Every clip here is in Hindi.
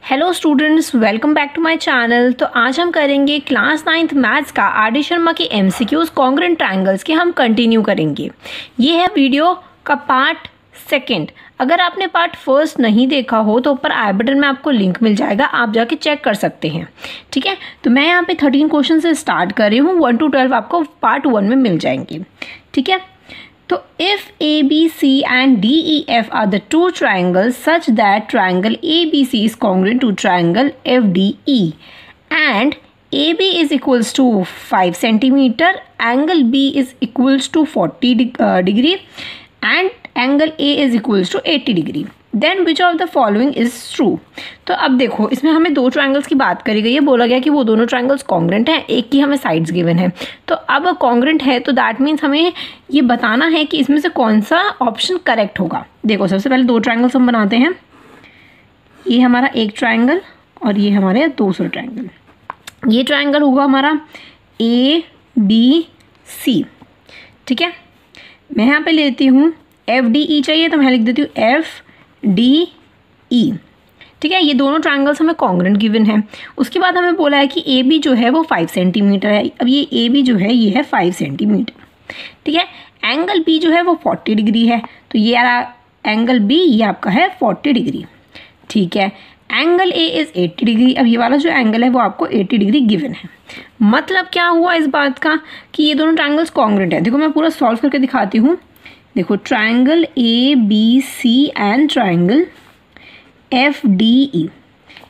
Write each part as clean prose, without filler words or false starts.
Hello students, welcome back to my channel. तो आज हम करेंगे क्लास 9th मैथ्स का आर.डी. शर्मा के एमसीक्यूज कॉन्ग्रुएंट ट्रायंगल्स के हम कंटिन्यू करेंगे। ये है वीडियो का पार्ट सेकंड। अगर आपने पार्ट फर्स्ट नहीं देखा हो तो ऊपर आई बटन में आपको लिंक मिल जाएगा, आप जाके चेक कर सकते हैं। ठीक है, तो मैं यहाँ पे 13 क्वेश्चन से स्टार्ट कर रही हूँ। 1 to 12 आपको पार्ट 1 में मिल जाएंगे। ठीक है, तो if ABC and DEF are the two triangles such that triangle ABC is congruent to triangle FDE and AB is equals to 5 centimeter, angle B is equals to 40 degree and angle A is equals to 80 degree, then which of the following is true। तो अब देखो, इसमें हमें दो ट्रायंगल्स की बात करी गई है। बोला गया कि वो दोनों ट्रायंगल्स कॉन्ग्रुएंट हैं, एक की हमें साइड्स गिवन है। तो अब कॉन्ग्रुएंट है तो दैट मीन्स हमें ये बताना है कि इसमें से कौन सा ऑप्शन करेक्ट होगा। देखो, सबसे पहले दो ट्रायंगल्स हम बनाते हैं। ये हमारा एक ट्रायंगल और ये हमारे दूसरा ट्रायंगल। ये ट्रायंगल होगा हमारा ABC। ठीक है, मैं यहाँ पे लेती हूँ FDE चाहिए तो मैं लिख देती हूँ FDE। ठीक है, ये दोनों ट्रायंगल्स हमें कॉन्ग्रुएंट गिवन है। उसके बाद हमें बोला है कि AB जो है वो 5 सेंटीमीटर है। अब ये AB जो है ये है 5 सेंटीमीटर। ठीक है, एंगल B जो है वो 40 डिग्री है। तो ये एंगल B ये आपका है 40 डिग्री। ठीक है, एंगल A इज़ 80 डिग्री। अब ये वाला जो एंगल है वो आपको 80 डिग्री गिवन है। मतलब क्या हुआ इस बात का कि ये दोनों ट्रायंगल्स कॉन्ग्रुएंट है। देखो, मैं पूरा सॉल्व करके दिखाती हूँ। देखो, triangle ABC and triangle FDE,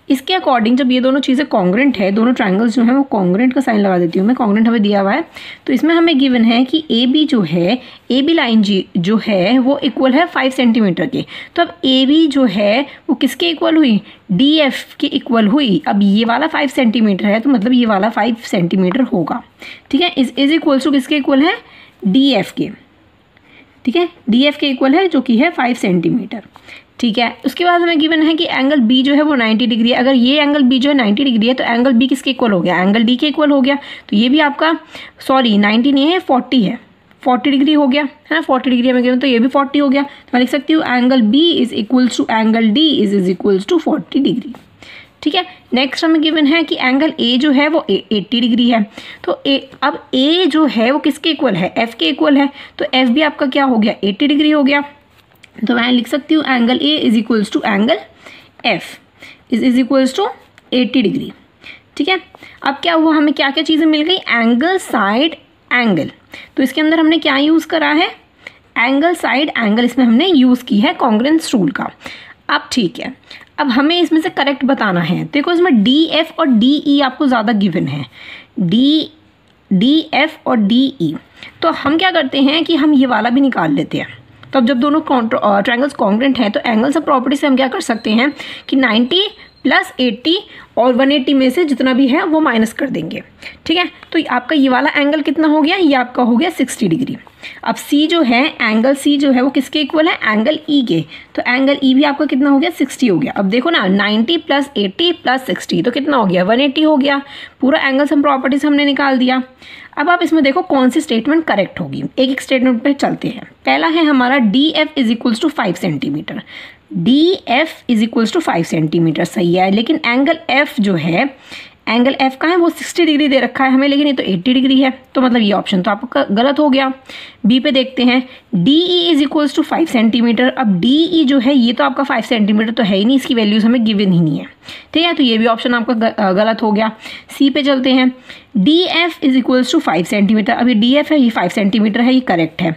इसके अकॉर्डिंग जब ये दोनों चीज़ें कॉन्ग्रुएंट है, दोनों ट्रायंगल्स जो हैं वो कॉन्ग्रुएंट का साइन लगा देती हूँ मैं। कॉन्ग्रुएंट हमें दिया हुआ है तो इसमें हमें गिवन है कि AB जो है, AB लाइन जो है वो इक्वल है 5 सेंटीमीटर के। तो अब AB जो है वो किसके इक्वल हुई? DF के इक्वल हुई। अब ये वाला 5 सेंटीमीटर है तो मतलब ये वाला 5 सेंटीमीटर होगा। ठीक है, इज इक्वल्स टू किसके इक्वल है? DF के। ठीक है, DF के इक्वल है जो कि है 5 सेंटीमीटर। ठीक है, उसके बाद हमें गिवन है कि एंगल B जो है वो 90 डिग्री है। अगर ये एंगल B जो है 90 डिग्री है तो एंगल B किसके इक्वल हो गया? एंगल D के इक्वल हो गया। तो ये भी आपका 90 नहीं है, 40 है, 40 डिग्री हो गया है ना। 40 डिग्री हमें गिवन तो ये भी 40 हो गया। तो मैं लिख सकती हूँ angle B is equals to angle D is equals to 40 degree. ठीक है, नेक्स्ट हमें गिवन है कि एंगल A जो है वो 80 डिग्री है। तो अब A जो है वो किसके इक्वल है? F के इक्वल है। तो F भी आपका क्या हो गया? 80 डिग्री हो गया। तो मैं लिख सकती हूँ angle A is equals to angle F is equals to 80 degree. ठीक है, अब क्या हुआ? हमें क्या क्या चीज़ें मिल गई? Angle, side, angle. तो इसके अंदर हमने क्या यूज़ करा है? एंगल, साइड, एंगल इसमें हमने यूज़ की है कॉन्ग्रुएंस रूल का। अब ठीक है, अब हमें इसमें से करेक्ट बताना है। देखो, इसमें DF और DE आपको ज़्यादा गिवन है। DF और DE, तो हम क्या करते हैं कि हम ये वाला भी निकाल लेते हैं। तो अब जब दोनों ट्रायंगल्स कॉन्ग्रुएंट हैं तो एंगल्स ऑफ प्रॉपर्टी से हम क्या कर सकते हैं कि 90 प्लस 80 और 180 में से जितना भी है वो माइनस कर देंगे। ठीक है, तो आपका ये वाला एंगल कितना हो गया? ये आपका हो गया 60 डिग्री। अब C जो है, एंगल C जो है वो किसके इक्वल है? एंगल E के। तो एंगल E भी आपका कितना हो गया? 60 हो गया। अब देखो ना, 90 प्लस 80 प्लस 60 तो कितना हो गया? 180 हो गया। पूरा एंगल्स हम प्रॉपर्टी से हमने निकाल दिया। अब आप इसमें देखो कौन सी स्टेटमेंट करेक्ट होगी। एक एक स्टेटमेंट पे चलते हैं। पहला है हमारा DF is equals to 5 centimetre. DF is equals to 5 centimetre सही है, लेकिन एंगल F जो है, एंगल F का है वो 60 डिग्री दे रखा है हमें, लेकिन ये तो 80 डिग्री है। तो मतलब ये ऑप्शन तो आपका गलत हो गया। B पे देखते हैं, DE is equals to 5 centimetre. अब DE जो है ये तो आपका 5 सेंटीमीटर तो है ही नहीं, इसकी वैल्यूज हमें गिवन ही नहीं है। ठीक है, तो ये भी ऑप्शन आपका गलत हो गया। C पे चलते हैं, DF is equals to 5 centimetre. अब ये DF है, ये 5 सेंटीमीटर है, ये करेक्ट है।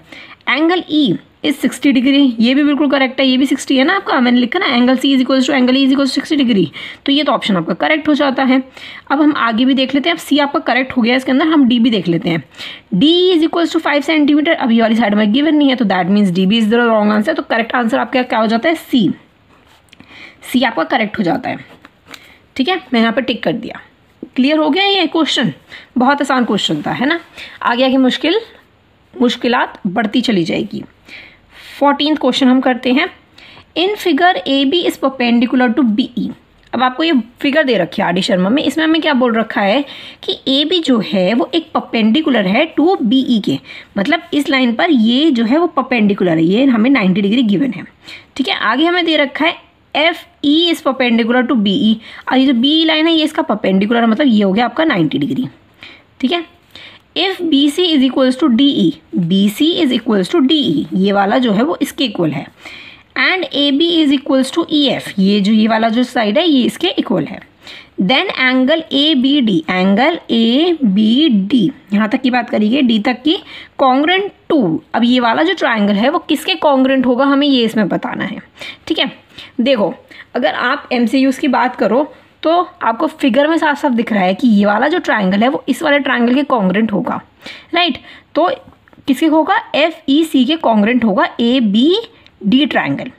एंगल E इज 60 डिग्री, ये भी बिल्कुल करेक्ट है, ये भी 60 है ना आपका। मैंने लिखा ना angle C is equals to angle E is equals to 60 degree, तो ये तो ऑप्शन आपका करेक्ट हो जाता है। अब हम आगे भी देख लेते हैं। अब C आपका करेक्ट हो गया, इसके अंदर हम D भी देख लेते हैं। D is equals to 5 centimetre. अब ये वाली साइड में गिवन नहीं है तो दैट मीन्स D भी इज द रॉन्ग आंसर। तो करेक्ट आंसर आपका क्या हो जाता है? C आपका करेक्ट हो जाता है। ठीक है, मैंने यहाँ पर टिक कर दिया। क्लियर हो गया ये क्वेश्चन? बहुत आसान क्वेश्चन था, है ना। आगे आगे मुश्किलात बढ़ती चली जाएगी। 14th क्वेश्चन हम करते हैं। In figure AB is perpendicular to BE। अब आपको ये फिगर दे रखी है आर.डी. शर्मा में। इसमें हमें क्या बोल रखा है कि AB जो है वो एक परपेंडिकुलर है टू BE के। मतलब इस लाइन पर ये जो है वो परपेंडिकुलर है, ये हमें 90 डिग्री गिवन है। ठीक है, आगे हमें दे रखा है F E is perpendicular to B E, और ये जो बी लाइन है ये इसका परपेंडिकुलर है, मतलब ये हो गया आपका 90 डिग्री। ठीक है, if B C is equals to D E, B C is equals to D E, ये वाला जो है वो इसके इक्वल है, and A B is equals to E F, ये जो ये वाला जो साइड है ये इसके इक्वल है, then angle A B D, angle A B D यहाँ तक की बात करिए, डी तक की, कॉन्ग्रेंट टू, अब ये वाला जो ट्राइंगल है वो किसके कॉन्ग्रेंट होगा हमें ये इसमें बताना है। ठीक है, देखो अगर आप MCQs की बात करो तो आपको फिगर में साफ साफ दिख रहा है कि ये वाला जो ट्राइंगल है वो इस वाले ट्राइंगल के कॉन्ग्रेंट होगा, राइट। तो किसके होगा, FEC के कॉन्ग्रेंट होगा ABD ट्राइंगल।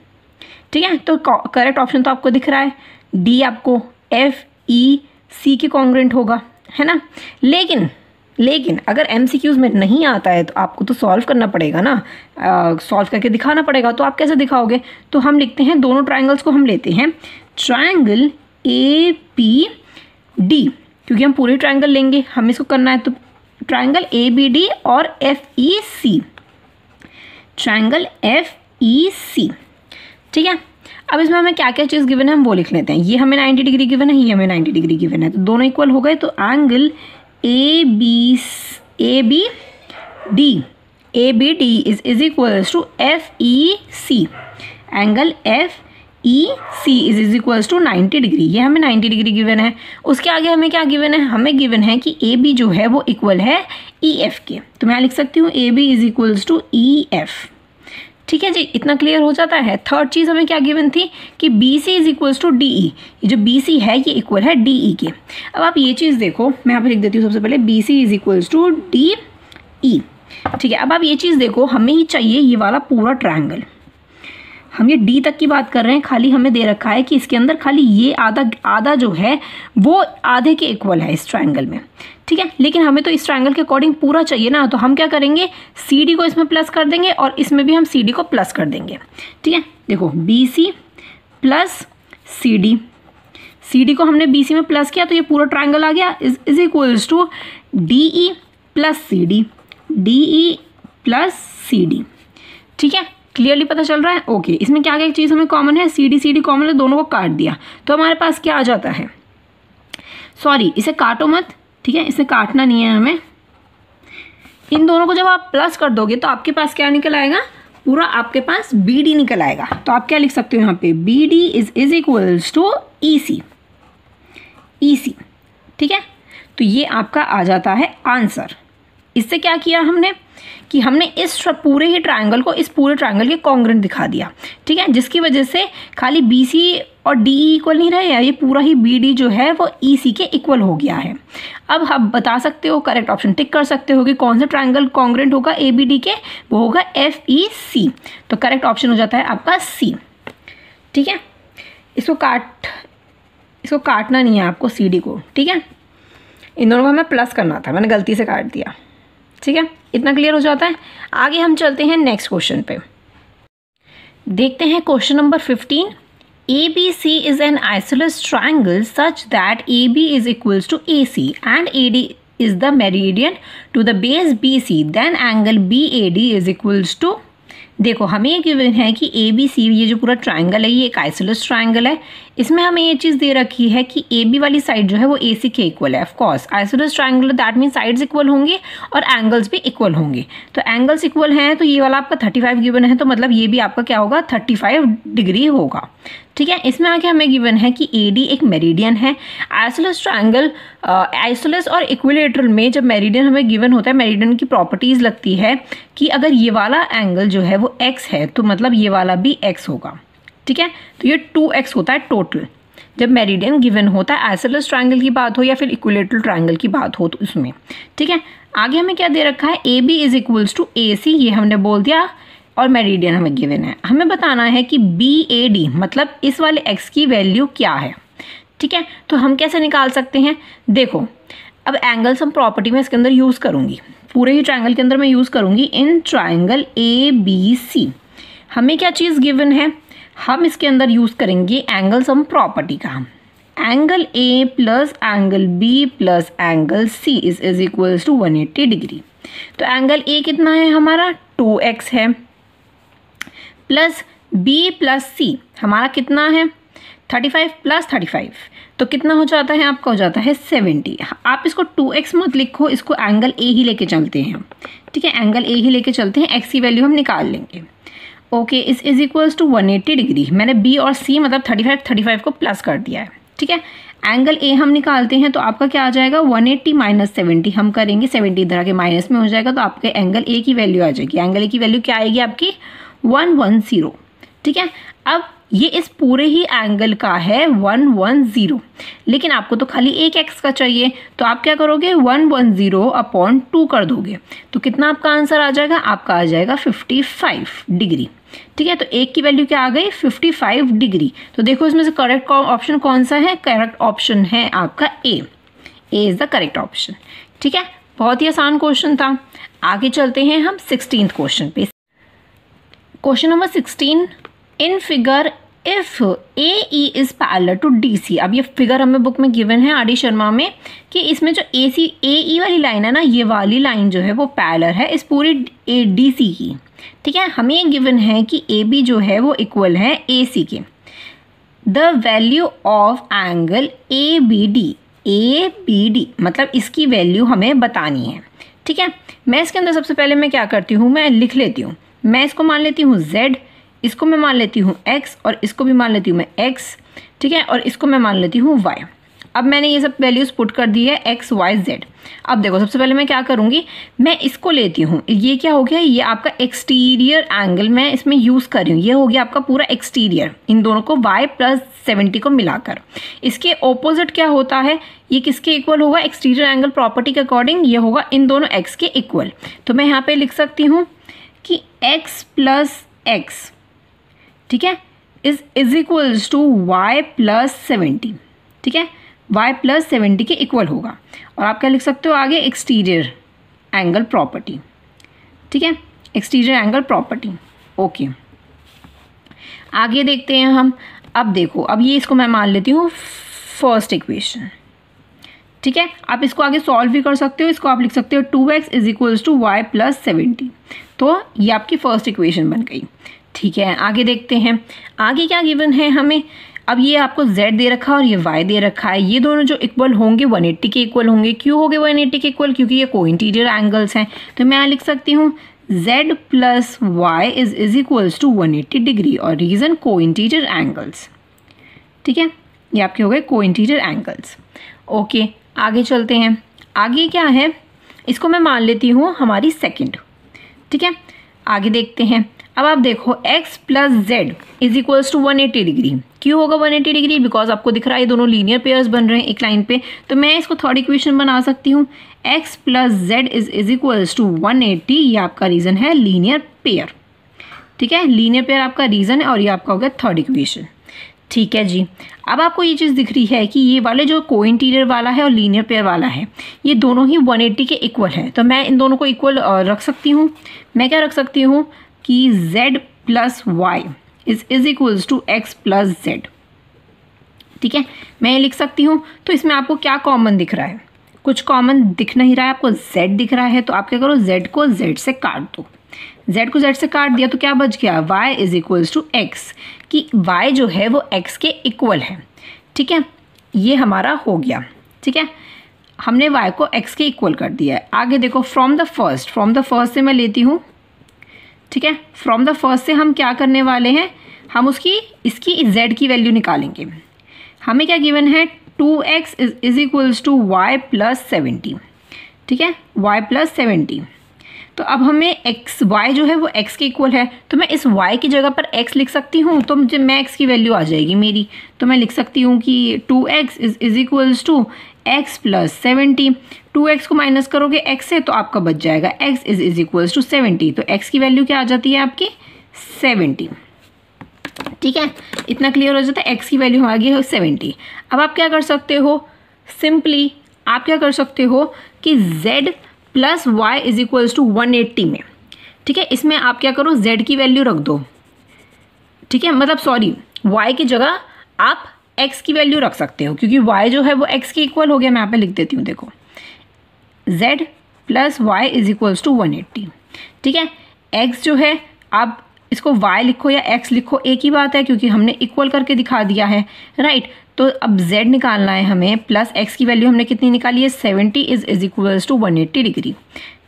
ठीक है, तो करेक्ट ऑप्शन तो आपको दिख रहा है डी, आपको FEC के कॉन्ग्रेंट होगा, है ना। लेकिन अगर MCQs में नहीं आता है तो आपको तो सॉल्व करना पड़ेगा ना, सॉल्व करके दिखाना पड़ेगा। तो आप कैसे दिखाओगे, तो हम लिखते हैं दोनों ट्राइंगल्स को हम लेते हैं ट्राइंगल ABD, क्योंकि हम पूरे ट्राइंगल लेंगे, हमें इसको करना है, तो ट्राइंगल ABD और FEC, ट्राइंगल FEC। ठीक है, अब इसमें हमें क्या क्या चीज़ गिवन है हम वो लिख लेते हैं। ये हमें 90 डिग्री गिवन है, ये हमें 90 डिग्री गिवन है, तो दोनों इक्वल हो गए। तो angle ABD is equals to FEC, angle FEC is equals to 90 degree, ये हमें 90 डिग्री गिवन है। उसके आगे हमें क्या गिवन है, हमें गिवन है कि AB जो है वो इक्वल है EF के, तो मैं लिख सकती हूँ AB is equals to EF। ठीक है जी, इतना क्लियर हो जाता है। थर्ड चीज़ हमें क्या गिवन थी कि BC is equals to DE, ये जो BC है ये इक्वल है DE के। अब आप ये चीज़ देखो, मैं यहाँ पे लिख देती हूँ सबसे पहले BC is equals to DE। ठीक है, अब आप ये चीज़ देखो, हमें ही चाहिए ये वाला पूरा ट्रायंगल, हम ये D तक की बात कर रहे हैं, खाली हमें दे रखा है कि इसके अंदर खाली ये आधा जो है वो आधे के इक्वल है इस ट्रायंगल में। ठीक है, लेकिन हमें तो इस ट्रायंगल के अकॉर्डिंग पूरा चाहिए ना, तो हम क्या करेंगे, CD को इसमें प्लस कर देंगे और इसमें भी हम CD को प्लस कर देंगे। ठीक है, देखो BC प्लस CD को हमने BC में प्लस किया तो ये पूरा ट्रायंगल आ गया, is equals to DE plus CD, DE plus CD। ठीक है, क्लियरली पता चल रहा है। ओके, इसमें क्या क्या चीज़ हमें कॉमन है, CD कॉमन है, दोनों को काट दिया तो हमारे पास क्या आ जाता है, सॉरी इसे काटो मत, ठीक है, इसे काटना नहीं है हमें। इन दोनों को जब आप प्लस कर दोगे तो आपके पास क्या निकल आएगा, पूरा आपके पास BD निकल आएगा। तो आप क्या लिख सकते हो यहाँ पे, BD is equals to EC। ठीक है, तो ये आपका आ जाता है आंसर। इससे क्या किया हमने कि हमने इस पूरे ही ट्रायंगल को इस पूरे ट्रायंगल के कॉन्ग्रेंट दिखा दिया। ठीक है, जिसकी वजह से खाली BC और DE इक्वल नहीं रहे, ये पूरा ही BD जो है वो EC के इक्वल हो गया है। अब आप बता सकते हो, करेक्ट ऑप्शन टिक कर सकते हो कि कौन सा ट्रायंगल कॉन्ग्रेंट होगा ABD के, वो होगा FEC। तो करेक्ट ऑप्शन हो जाता है आपका C। ठीक है, इसको काटना नहीं है आपको CD को। ठीक है, इन दोनों को हमें प्लस करना था, मैंने गलती से काट दिया। ठीक है, इतना क्लियर हो जाता है। आगे हम चलते हैं नेक्स्ट क्वेश्चन पे, देखते हैं question number 15। ABC is an isosceles triangle such that AB is equals to AC and AD is the meridian to the base BC, then angle BAD is equals to, देखो हमें ये गिवन है कि ABC, ये जो पूरा ट्रायंगल है ये एक आइसोलेस ट्रायंगल है। इसमें हमें ये चीज़ दे रखी है कि AB वाली साइड जो है वो AC के इक्वल है। Of course isosceles triangle that mean sides equal होंगे और एंगल्स भी इक्वल होंगे। तो एंगल्स इक्वल हैं तो ये वाला आपका 35 गिवन है, तो मतलब ये भी आपका क्या होगा, 35 डिग्री होगा। ठीक है, इसमें आगे हमें गिवन है कि AD एक मेरिडियन है। आइसोलेस ट्रायंगल, आइसोलेस और इक्विलेटरल में जब मेरिडियन हमें गिवन होता है, मेरिडियन की प्रॉपर्टीज़ लगती है कि अगर ये वाला एंगल जो है वो x है तो मतलब ये वाला भी x होगा। ठीक है, तो ये 2x होता है टोटल जब मेरिडियन गिवन होता है, आइसोलेस ट्रायंगल की बात हो या फिर इक्विलेटरल ट्रायंगल की बात हो तो उसमें। ठीक है, आगे हमें क्या दे रखा है, AB is equals to AC, ये हमने बोल दिया, और मेरिडियन हमें गिवन है। हमें बताना है कि BAD मतलब इस वाले x की वैल्यू क्या है। ठीक है, तो हम कैसे निकाल सकते हैं, देखो अब एंगल्स हम प्रॉपर्टी में इसके अंदर यूज़ करूँगी, पूरे ही ट्रायंगल के अंदर मैं यूज़ करूँगी इन ट्रायंगल ABC। हमें क्या चीज़ गिवन है, हम इसके अंदर यूज़ करेंगे एंगल सम प्रॉपर्टी का। Angle A plus angle B plus angle C is equals to 180 degree. तो एंगल A कितना है हमारा 2x है, प्लस B प्लस C हमारा कितना है 35 प्लस 35 तो कितना हो जाता है आपका, हो जाता है 70। आप इसको 2x मत लिखो, इसको एंगल ए ही लेके चलते हैं, ठीक है, एंगल ए ही लेके चलते हैं, x की वैल्यू हम निकाल लेंगे। Okay, is equals to 180 degree. मैंने b और c मतलब 35 को प्लस कर दिया है, ठीक है। एंगल ए हम निकालते हैं तो आपका क्या आ जाएगा, 180 माइनस 70 हम करेंगे, 70 इधर आके माइनस में हो जाएगा तो आपके एंगल ए की वैल्यू आ जाएगी। एंगल ए की वैल्यू क्या आएगी आपकी, 110, ठीक है। अब ये इस पूरे ही एंगल का है 110, लेकिन आपको तो खाली एक एक्स का चाहिए, तो आप क्या करोगे, 110/2 कर दोगे तो कितना आपका आंसर आ जाएगा, आपका आ जाएगा 55 डिग्री, ठीक है। तो एक की वैल्यू क्या आ गई, 55 डिग्री। तो देखो इसमें से करेक्ट ऑप्शन कौन सा है, करेक्ट ऑप्शन है आपका ए इज द करेक्ट ऑप्शन, ठीक है। बहुत ही आसान क्वेश्चन था। आगे चलते हैं हम 16th क्वेश्चन पे। Question number 16, in figure if AE is parallel to DC। अब ये फिगर हमें बुक में गिवन है RD शर्मा में कि इसमें जो AE वाली लाइन है ना, ये वाली लाइन जो है वो पैरेलल है इस पूरी DC की, ठीक है। हमें ये गिवन है कि AB जो है वो इक्वल है AC के। The value of angle ABD मतलब इसकी वैल्यू हमें बतानी है, ठीक है। मैं इसके अंदर सबसे पहले मैं क्या करती हूँ, मैं लिख लेती हूँ, मैं इसको मान लेती हूँ Z, इसको मैं मान लेती हूँ x और इसको भी मान लेती हूँ मैं x, ठीक है, और इसको मैं मान लेती हूँ y। अब मैंने ये सब वैल्यूज़ पुट कर दी है x y z। अब देखो सबसे पहले मैं क्या करूँगी, मैं इसको लेती हूँ, ये क्या हो गया, ये आपका एक्सटीरियर एंगल मैं इसमें यूज़ कर रही हूँ, ये हो गया आपका पूरा एक्सटीरियर, इन दोनों को y प्लस 70 को मिलाकर। इसके ऑपोजिट क्या होता है, ये किसके इक्वल होगा, एक्सटीरियर एंगल प्रॉपर्टी के अकॉर्डिंग ये होगा इन दोनों x के इक्वल। तो मैं यहाँ पर लिख सकती हूँ कि x प्लस x, ठीक है, is equals to y plus 70, ठीक है, y प्लस 70 के इक्वल होगा। और आप क्या लिख सकते हो आगे, एक्सटीरियर एंगल प्रॉपर्टी, ठीक है, एक्सटीरियर एंगल प्रॉपर्टी। ओके, आगे देखते हैं हम। अब देखो, अब ये इसको मैं मान लेती हूँ फर्स्ट इक्वेशन, ठीक है। आप इसको आगे सॉल्व भी कर सकते हो, इसको आप लिख सकते हो 2x is equals to y plus 70। तो ये आपकी फर्स्ट इक्वेशन बन गई, ठीक है। आगे देखते हैं, आगे क्या गिवन है हमें। अब ये आपको z दे रखा है और ये y दे रखा है, ये दोनों जो इक्वल होंगे 180 के इक्वल होंगे। क्यों हो गए 180 के इक्वल, क्योंकि ये कोइंटीरियर एंगल्स हैं। तो मैं यहाँ लिख सकती हूँ z plus y is equals to 180 degree और रीज़न कोइंटीरियर एंगल्स, ठीक है, ये आपके हो गए कोइंटीरियर एंगल्स। ओके, आगे चलते हैं। आगे क्या है, इसको मैं मान लेती हूँ हमारी सेकेंड, ठीक है। आगे देखते हैं। अब आप देखो x plus Z is equals to 180 degree. क्यों होगा 180 डिग्री, बिकॉज आपको दिख रहा है ये दोनों लीनियर पेयर्स बन रहे हैं एक लाइन पे। तो मैं इसको थर्ड इक्वेशन बना सकती हूँ, x plus Z is equals to 180। ये आपका रीजन है लीनियर पेयर, ठीक है, लीनियर पेयर आपका रीजन है और ये आपका हो गया थर्ड इक्वेशन, ठीक है जी। अब आपको ये चीज़ दिख रही है कि ये वाले जो कोइंटीरियर वाला है और लीनियर पेयर वाला है, ये दोनों ही 180 के इक्वल है। तो मैं इन दोनों को इक्वल रख सकती हूँ। मैं क्या रख सकती हूँ कि z plus Y is equals to x plus Z, ठीक है, मैं ये लिख सकती हूँ। तो इसमें आपको क्या कॉमन दिख रहा है, कुछ कॉमन दिख नहीं रहा है, आपको z दिख रहा है। तो आप क्या करो, z को z से काट दो। z को z से काट दिया तो क्या बच गया, y is equals to x, कि y जो है वो x के इक्वल है, ठीक है, ये हमारा हो गया, ठीक है। हमने y को x के इक्वल कर दिया है। आगे देखो, फ्रॉम द फर्स्ट से मैं लेती हूँ, ठीक है। फ्रॉम द फर्स्ट से हम क्या करने वाले हैं, हम इसकी z की वैल्यू निकालेंगे। हमें क्या गिवन है, 2x is equals to y plus 70, ठीक है, y प्लस 70। तो अब हमें y जो है वो x के इक्वल है, तो मैं इस y की जगह पर x लिख सकती हूँ। तो मुझे मैं x की वैल्यू आ जाएगी मेरी, तो मैं लिख सकती हूँ कि 2x is equals to x plus 70। 2x को माइनस करोगे x से तो आपका बच जाएगा x इज इक्वल्स टू 70। तो x की वैल्यू क्या आ जाती है आपकी 70, ठीक है। इतना क्लियर हो जाता है, x की वैल्यू आ गई है 70। अब आप क्या कर सकते हो, सिंपली आप क्या कर सकते हो कि z plus Y is equals to 180 में, ठीक है, इसमें आप क्या करो, z की वैल्यू रख दो, ठीक है, मतलब सॉरी y की जगह आप x की वैल्यू रख सकते हो, क्योंकि y जो है वो x के इक्वल हो गया। मैं यहाँ पे लिख देती हूँ, देखो z plus Y is equals to 180, ठीक है। x जो है आप इसको y लिखो या x लिखो एक ही बात है, क्योंकि हमने इक्वल करके दिखा दिया है, राइट। तो अब z निकालना है हमें, प्लस x की वैल्यू हमने कितनी निकाली है, 70 इज इक्वल्स टू 180 डिग्री,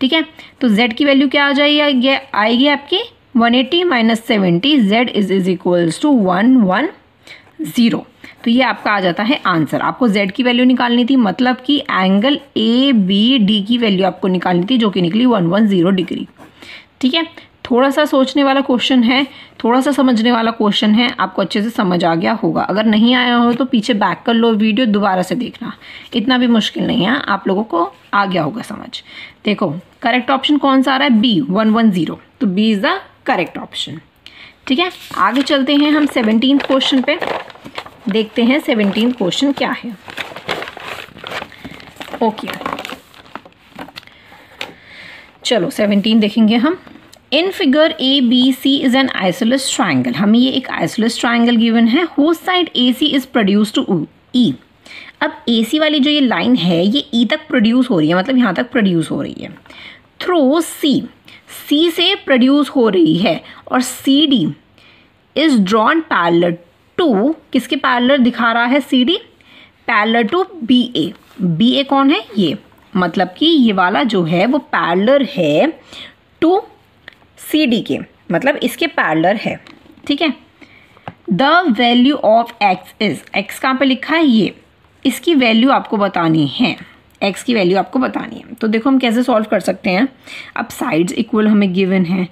ठीक है। तो z की वैल्यू क्या आ जाएगी, आएगी आपकी 180 minus 70, z is equals to 110। तो ये आपका आ जाता है आंसर। आपको z की वैल्यू निकालनी थी, मतलब कि एंगल ABD की वैल्यू आपको निकालनी थी, जो कि निकली 110 डिग्री, ठीक है। थोड़ा सा सोचने वाला क्वेश्चन है, थोड़ा सा समझने वाला क्वेश्चन है, आपको अच्छे से समझ आ गया होगा। अगर नहीं आया हो तो पीछे बैक कर लो वीडियो, दोबारा से देखना, इतना भी मुश्किल नहीं है, आप लोगों को आ गया होगा समझ। देखो करेक्ट ऑप्शन कौन सा आ रहा है, B 110, तो B is the correct option, ठीक है। आगे चलते हैं हम 17th क्वेश्चन पे, देखते हैं 17th क्वेश्चन क्या है। ओके चलो 17 देखेंगे हम। In figure ABC is an isosceles triangle, हमें ये एक आइसोलेस ट्राइंगल गिवन है, whose side AC is produce to E। अब AC वाली जो ये लाइन है ये E तक प्रोड्यूस हो रही है, मतलब यहाँ तक प्रोड्यूस हो रही है, थ्रू C से प्रोड्यूस हो रही है, और CD is drawn parallel to, किसके पैरेलल दिखा रहा है CD, पैरेलल टू BA कौन है, ये, मतलब कि ये वाला जो है वो पैरेलल है टू CD के, मतलब इसके पैरेलल है, ठीक है। The value of x is, x कहाँ पे लिखा है, ये, इसकी वैल्यू आपको बतानी है, x की वैल्यू आपको बतानी है। तो देखो हम कैसे सॉल्व कर सकते हैं। अब साइड्स इक्वल हमें गिवन है,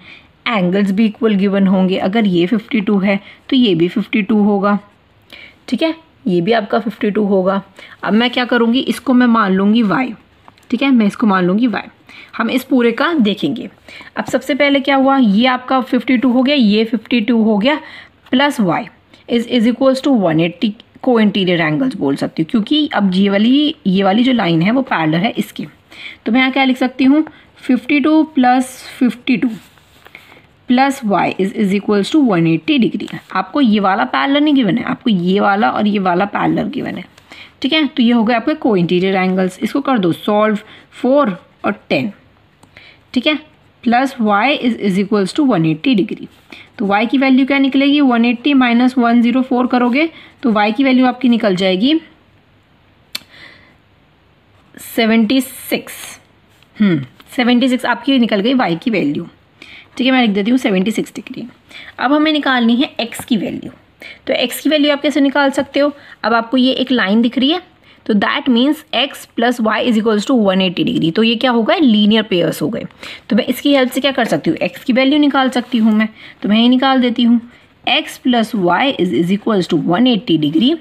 एंगल्स भी इक्वल गिवन होंगे, अगर ये 52 है तो ये भी 52 होगा, ठीक है, ये भी आपका 52 होगा। अब मैं क्या करूँगी, इसको मैं मान लूँगी y, ठीक है, मैं इसको मान लूँगी y। हम इस पूरे का देखेंगे। अब सबसे पहले क्या हुआ, ये आपका 52 हो गया, ये 52 हो गया, plus y is equals to 180 को इंटीरियर एंगल्स बोल सकती हूँ, क्योंकि अब ये वाली जो लाइन है वो पैरेलल है इसके। तो मैं यहाँ क्या लिख सकती हूँ, 52 plus 52 plus y is equals to 180 degree. आपको ये वाला पैरेलल नहीं गिवन है, आपको ये वाला और ये वाला पैरेलल गिवन है, ठीक है। तो ये हो गया आपके को इंटीरियर एंगल्स, इसको कर दो सॉल्व, 4 और 10, ठीक है, plus y is equals to 180 degree. तो y की वैल्यू क्या निकलेगी, 180 माइनस 104 करोगे तो y की वैल्यू आपकी निकल जाएगी 76। 76 आपकी निकल गई y की वैल्यू, ठीक है। मैं लिख देती हूँ 76 डिग्री। अब हमें निकालनी है x की वैल्यू। तो x की वैल्यू आप कैसे निकाल सकते हो, अब आपको ये एक लाइन दिख रही है, तो that means x plus Y is equals to 180 degree. तो ये क्या हो गए, लीनियर पेयर्स हो गए। तो मैं इसकी हेल्प से क्या कर सकती हूँ, x की वैल्यू निकाल सकती हूँ मैं, तो मैं ये निकाल देती हूँ, x plus Y is equals to 180 degree,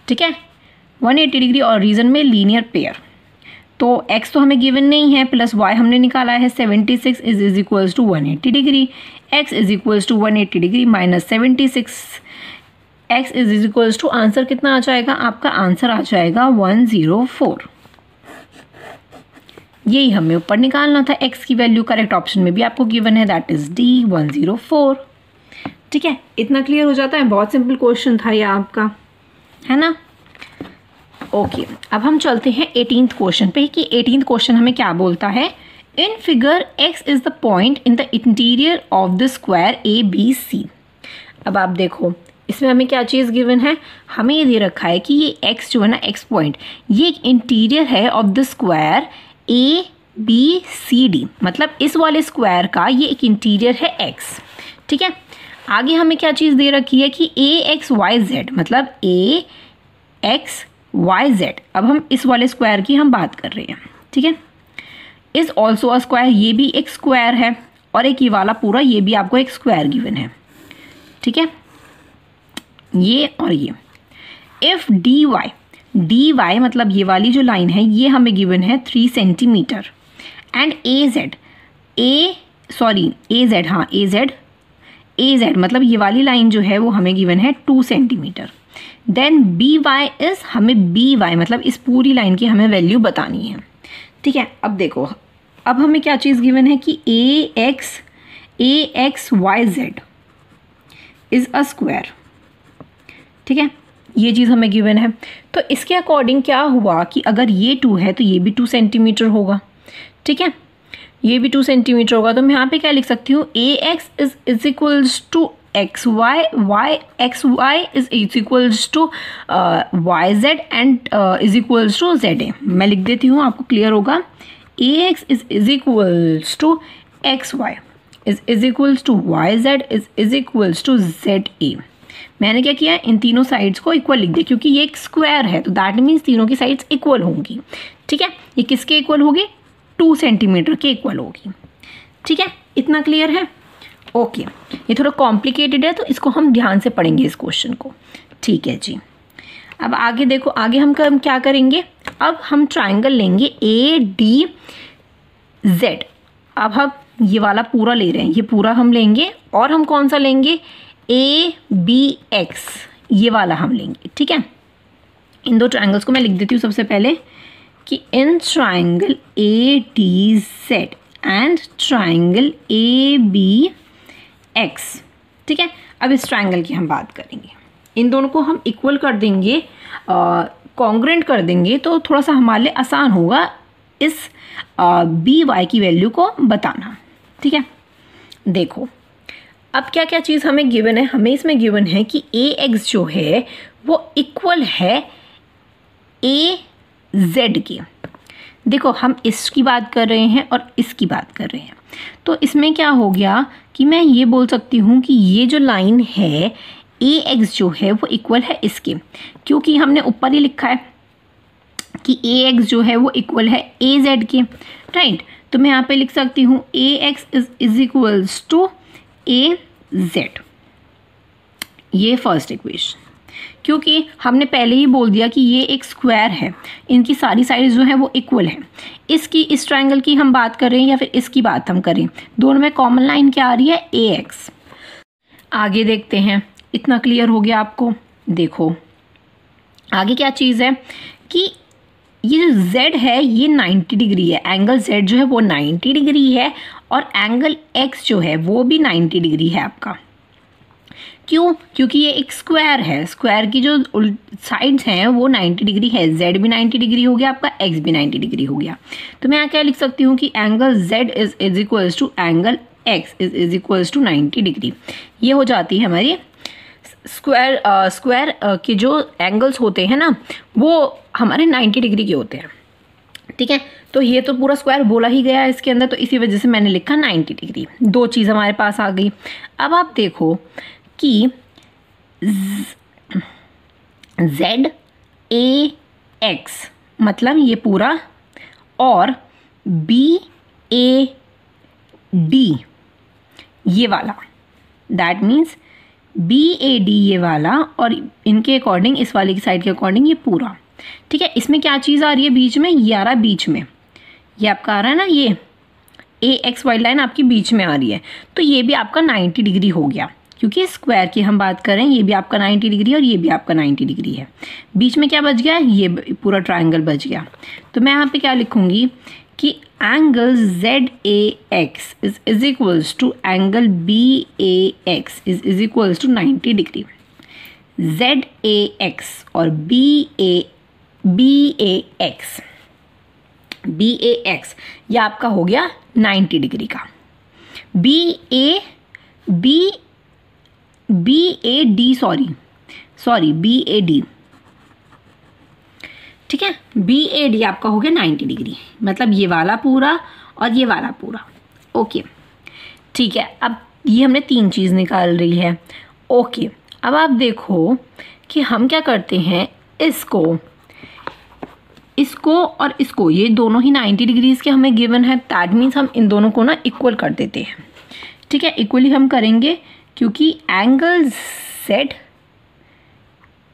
ठीक है, 180 डिग्री, और रीजन में लीनियर पेयर। तो x तो हमें गिवन नहीं है, प्लस y हमने निकाला है, 76 is equals to 180 degree, x is equals to 180 degree minus 76, x is equals to, answer कितना आ जाएगा, आपका आंसर आ जाएगा 104। यही हमें ऊपर निकालना था, x की वैल्यू करेक्ट ऑप्शन में भी आपको गिवन है, दैट इज D 104, ठीक है। इतना क्लियर हो जाता है, बहुत सिंपल क्वेश्चन था ये आपका, है ना। ओके अब हम चलते हैं 18th क्वेश्चन पे, कि 18th क्वेश्चन हमें क्या बोलता है, in figure x is the point in the interior of the square ABC। अब आप देखो इसमें हमें क्या चीज़ गिवन है, हमें ये दे रखा है कि ये x जो है ना, x पॉइंट, ये एक इंटीरियर है ऑफ द स्क्वायर ABCD, मतलब इस वाले स्क्वायर का ये एक इंटीरियर है x, ठीक है। आगे हमें क्या चीज़ दे रखी है कि AXYZ, मतलब AXYZ। अब हम इस वाले स्क्वायर की हम बात कर रहे हैं, ठीक है। इज ऑल्सो अ स्क्वायर, ये भी एक स्क्वायर है, और एक ये वाला पूरा, ये भी आपको एक स्क्वायर गिवन है, ठीक है, ये और ये। इफ dy मतलब ये वाली जो लाइन है ये हमें गिवन है 3 सेंटीमीटर, एंड AZ मतलब ये वाली लाइन जो है वो हमें गिवन है 2 सेंटीमीटर। देन by इज, हमें by मतलब इस पूरी लाइन की हमें वैल्यू बतानी है, ठीक है। अब देखो, अब हमें क्या चीज़ गिवन है कि AXYZ इज अ स्क्वायर, ठीक है, ये चीज़ हमें गिवन है। तो इसके अकॉर्डिंग क्या हुआ कि अगर ये 2 है तो ये भी 2 सेंटीमीटर होगा, ठीक है। ये भी 2 सेंटीमीटर होगा, तो मैं यहाँ पे क्या लिख सकती हूँ, a x is equals to x y, y x y is equals to y z and is equals to z a. मैं लिख देती हूँ, आपको क्लियर होगा। A x is equals to x y is equals to y z is equals to z a. मैंने क्या किया, इन तीनों साइड्स को इक्वल लिख दिया, क्योंकि ये एक स्क्वायर है तो दैट मीन्स तीनों की साइड्स इक्वल होंगी। ठीक है, ये किसके इक्वल होगी, 2 सेंटीमीटर के इक्वल होगी। ठीक है, इतना क्लियर है। ओके, ये थोड़ा कॉम्प्लिकेटेड है तो इसको हम ध्यान से पढ़ेंगे इस क्वेश्चन को। ठीक है जी, अब आगे देखो, आगे हम क्या करेंगे, अब हम ट्राइंगल लेंगे ए डी जेड। अब हम ये वाला पूरा ले रहे हैं, ये पूरा हम लेंगे, और हम कौन सा लेंगे, ए बी एक्स, ये वाला हम लेंगे। ठीक है, इन 2 ट्राइंगल्स को मैं लिख देती हूँ सबसे पहले कि in triangle A D Z and triangle A B X. ठीक है, अब इस ट्राइंगल की हम बात करेंगे, इन दोनों को हम इक्वल कर देंगे, कॉन्ग्रेंट कर देंगे, तो थोड़ा सा हमारे लिए आसान होगा इस बी वाई की वैल्यू को बताना। ठीक है, देखो अब क्या क्या चीज़ हमें गिवन है, हमें इसमें गिवन है कि ए एक्स जो है वो इक्वल है ए जेड के। देखो हम इसकी बात कर रहे हैं और इसकी बात कर रहे हैं, तो इसमें क्या हो गया कि मैं ये बोल सकती हूँ कि ये जो लाइन है ए एक्स जो है वो इक्वल है इसके, क्योंकि हमने ऊपर ही लिखा है कि ए एक्स जो है वो इक्वल है ए जेड के। राइट, तो मैं यहाँ पे लिख सकती हूँ a x is equals to a z, ये फर्स्ट इक्वेशन, क्योंकि हमने पहले ही बोल दिया कि ये एक स्क्वायर है, इनकी सारी साइड्स जो है वो इक्वल है। इसकी, इस ट्रायंगल की हम बात कर रहे हैं या फिर इसकी बात हम करें, दोनों में कॉमन लाइन क्या आ रही है, ए एक्स। आगे देखते हैं, इतना क्लियर हो गया आपको। देखो आगे क्या चीज़ है कि ये जो z है ये 90 डिग्री है, एंगल z जो है वो 90 डिग्री है, और एंगल x जो है वो भी 90 डिग्री है आपका। क्यों, क्योंकि ये एक स्क्वायर है, स्क्वायर की जो साइड्स हैं वो 90 डिग्री है, z भी 90 डिग्री हो गया आपका, x भी 90 डिग्री हो गया। तो मैं यहाँ क्या लिख सकती हूँ कि angle z is equals to angle x is equals to 90 degree. ये हो जाती है हमारी स्क्वायर के जो एंगल्स होते हैं ना वो हमारे 90 डिग्री के होते हैं। ठीक है, तो ये तो पूरा स्क्वायर बोला ही गया है इसके अंदर, तो इसी वजह से मैंने लिखा 90 डिग्री। 2 चीज़ हमारे पास आ गई। अब आप देखो कि Z A X मतलब ये पूरा, और B A D ये वाला, दैट मीन्स BAD ये वाला, और इनके अकॉर्डिंग, इस वाले की साइड के अकॉर्डिंग ये पूरा। ठीक है, इसमें क्या चीज़ आ रही है बीच में, ये आ रहा है बीच में, ये आपका आ रहा है ना, ये AXY लाइन आपकी बीच में आ रही है, तो ये भी आपका 90 डिग्री हो गया, क्योंकि स्क्वायर की हम बात करें, ये भी आपका 90 डिग्री और ये भी आपका 90 डिग्री है। बीच में क्या बच गया, ये पूरा ट्राइंगल बच गया। तो मैं यहाँ पे क्या लिखूँगी कि angle ZAX is equals to angle BAX is equals to 90 degree. ZAX और BAX ये आपका हो गया 90 डिग्री का। BAD ठीक है, BAD आपका हो गया 90 डिग्री, मतलब ये वाला पूरा और ये वाला पूरा। ओके ठीक है, अब ये हमने 3 चीज़ निकाल रही है। ओके, अब आप देखो कि हम क्या करते हैं, इसको और इसको, ये दोनों ही 90 डिग्रीज के हमें गिवन है, दैट मीन्स हम इन दोनों को ना इक्वल कर देते हैं। ठीक है, इक्वली हम करेंगे, क्योंकि एंगल Z,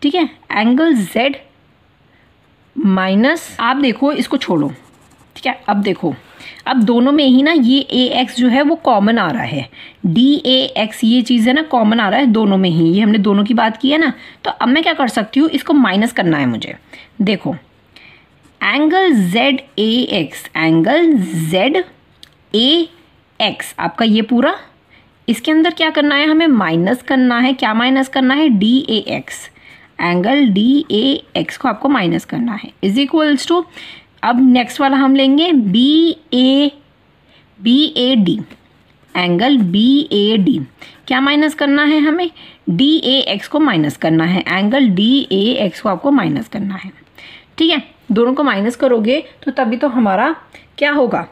ठीक है, एंगल Z माइनस, आप देखो इसको छोड़ो। ठीक है, अब देखो, अब दोनों में ही ना ये AX जो है वो कॉमन आ रहा है, DAX ये चीज़ है ना कॉमन आ रहा है दोनों में ही, ये हमने दोनों की बात की है ना। तो अब मैं क्या कर सकती हूँ, इसको माइनस करना है मुझे। देखो एंगल ZAX, एंगल ZAX आपका ये पूरा, इसके अंदर क्या करना है, हमें माइनस करना है। क्या माइनस करना है, DAX, एंगल DAX को आपको माइनस करना है, इज इक्वल्स टू, अब नेक्स्ट वाला हम लेंगे BAD, एंगल BAD क्या माइनस करना है हमें, DAX को माइनस करना है, एंगल DAX को आपको माइनस करना है। ठीक है, दोनों को माइनस करोगे तो तभी तो हमारा क्या होगा,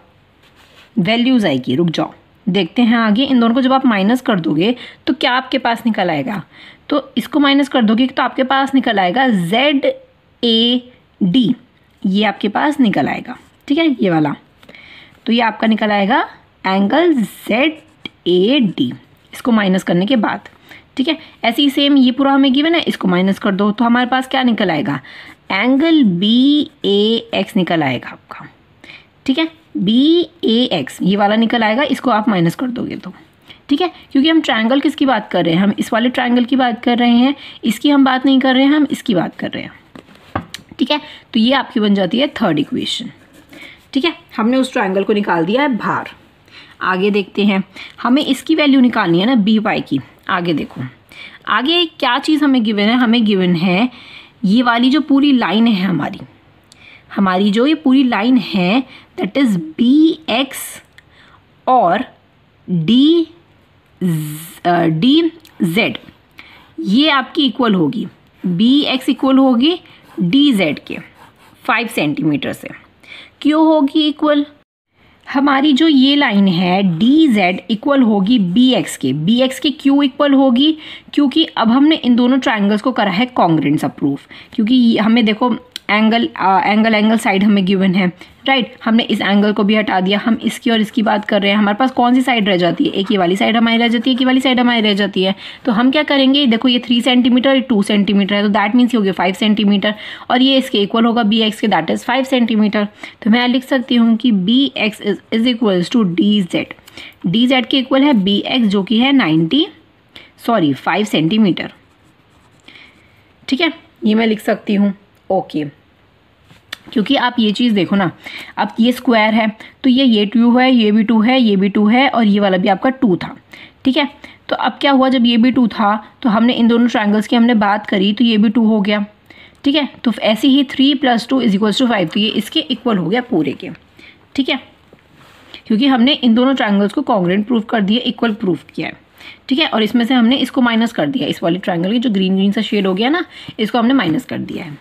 वैल्यूज आएगी। रुक जाओ देखते हैं आगे। इन दोनों को जब आप माइनस कर दोगे तो क्या आपके पास निकल आएगा, तो इसको माइनस कर दोगे तो आपके पास निकल आएगा ZAD, ये आपके पास निकल आएगा। ठीक है, ये वाला, तो ये आपका निकल आएगा एंगल ZAD इसको माइनस करने के बाद। ठीक है, ऐसे ही सेम ये पूरा हमें गिवन है, इसको माइनस कर दो तो हमारे पास क्या निकल आएगा, एंगल BAX निकल आएगा आपका। ठीक है, BAX ये वाला निकल आएगा, इसको आप माइनस कर दोगे तो। ठीक है, क्योंकि हम ट्रायंगल किसकी बात कर रहे हैं, हम इस वाले ट्रायंगल की बात कर रहे हैं, इसकी हम बात नहीं कर रहे हैं, हम इसकी बात कर रहे हैं। ठीक है, तो ये आपकी बन जाती है थर्ड इक्वेशन। ठीक है, हमने उस ट्रायंगल को निकाल दिया है बाहर। आगे देखते हैं, हमें इसकी वैल्यू निकालनी है ना BY की। आगे देखो, आगे क्या चीज़ हमें गिवन है, हमें गिवन है ये वाली जो पूरी लाइन है हमारी जो ये पूरी लाइन है दैट इज BX और DZ ये आपकी इक्वल होगी, BX इक्वल होगी DZ के 5 सेंटीमीटर से। क्यों होगी इक्वल, हमारी जो ये लाइन है DZ इक्वल होगी BX के क्यों इक्वल होगी, क्योंकि अब हमने इन दोनों ट्रायंगल्स को करा है कॉन्ग्रुएंस अप्रूव, क्योंकि हमें देखो एंगल साइड हमें गिवन है, राइट। हमने इस एंगल को भी हटा दिया, हम इसकी और इसकी बात कर रहे हैं, हमारे पास कौन सी साइड रह जाती है, एक ये वाली साइड हमारी रह जाती है, एक ये वाली साइड हमारी रह जाती है। तो हम क्या करेंगे, देखो ये 3 सेंटीमीटर, ये 2 सेंटीमीटर है, तो दैट मीन्स ये हो गया 5 सेंटीमीटर, और ये इसके इक्वल होगा BX के, दैट इज 5 सेंटीमीटर। तो मैं लिख सकती हूँ कि BX is equals to DZ के इक्वल है BX जो कि है 5 सेंटीमीटर। ठीक है, ये मैं लिख सकती हूँ। ओके, क्योंकि आप ये चीज़ देखो ना, अब ये स्क्वायर है तो ये 2 है, ये भी 2 है, ये भी 2 है, और ये वाला भी आपका 2 था। ठीक है, तो अब क्या हुआ, जब ये भी 2 था तो हमने इन दोनों ट्रायंगल्स की हमने बात करी तो ये भी 2 हो गया। ठीक है, तो ऐसे ही 3 + 2 = 5, तो ये इसके इक्वल हो गया पूरे के। ठीक है, क्योंकि हमने इन दोनों ट्रायंगल्स को कॉन्ग्रुएंट प्रूव कर दिया, इक्वल प्रूव किया है। ठीक है, और इसमें से हमने इसको माइनस कर दिया, इस वाली ट्रायंगल की जो ग्रीन सा शेड हो गया ना, इसको हमने माइनस कर दिया है।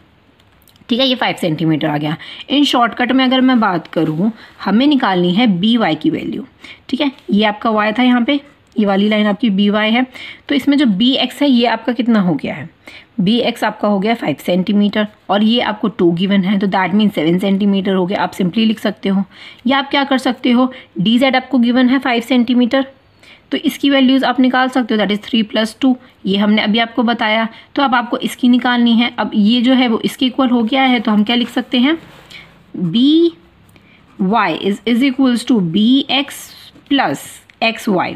ठीक है, ये 5 सेंटीमीटर आ गया। इन शॉर्टकट में अगर मैं बात करूँ, हमें निकालनी है BY की वैल्यू। ठीक है, ये आपका Y था, यहाँ पे ये वाली लाइन आपकी BY है, तो इसमें जो BX है ये आपका कितना हो गया है, BX आपका हो गया 5 सेंटीमीटर, और ये आपको 2 गिवन है, तो दैट मीन 7 सेंटीमीटर हो गया। आप सिंपली लिख सकते हो, या आप क्या कर सकते हो, DZ आपको गिवन है 5 सेंटीमीटर, तो इसकी वैल्यूज़ आप निकाल सकते हो, दैट इज़ 3 + 2, ये हमने अभी आपको बताया। तो अब आपको इसकी निकालनी है, अब ये जो है वो इसके इक्वल हो गया है, तो हम क्या लिख सकते हैं, BY is equals to BX + XY।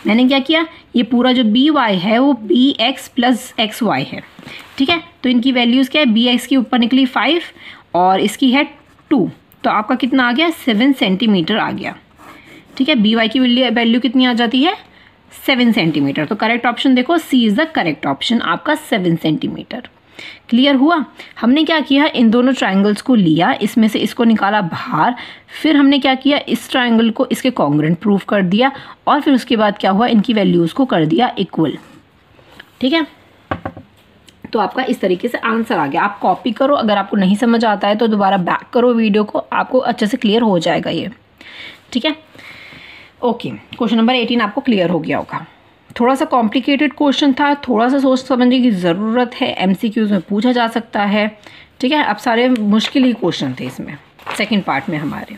मैंने क्या किया, ये पूरा जो BY है वो BX + XY है। ठीक है, तो इनकी वैल्यूज़ क्या है, BX की ऊपर निकली 5 और इसकी है 2, तो आपका कितना आ गया, 7 सेंटीमीटर आ गया। ठीक है, BY की वैल्यू कितनी आ जाती है, 7 सेंटीमीटर। तो करेक्ट ऑप्शन देखो, C is the correct option, आपका 7 सेंटीमीटर। क्लियर हुआ। हमने क्या किया, इन दोनों ट्रायंगल्स को लिया, इसमें से इसको निकाला बाहर, फिर हमने क्या किया, इस ट्रायंगल को इसके कॉन्ग्रुएंट प्रूव कर दिया, और फिर उसके बाद क्या हुआ, इनकी वैल्यूज़ को कर दिया इक्वल। ठीक है, तो आपका इस तरीके से आंसर आ गया। आप कॉपी करो, अगर आपको नहीं समझ आता है तो दोबारा बैक करो वीडियो को, आपको अच्छे से क्लियर हो जाएगा ये। ठीक है, ओके, क्वेश्चन नंबर 18 आपको क्लियर हो गया होगा। थोड़ा सा कॉम्प्लिकेटेड क्वेश्चन था, थोड़ा सा सोच समझने की ज़रूरत है, MCQs में पूछा जा सकता है। ठीक है, अब सारे मुश्किल ही क्वेश्चन थे इसमें सेकंड पार्ट में हमारे।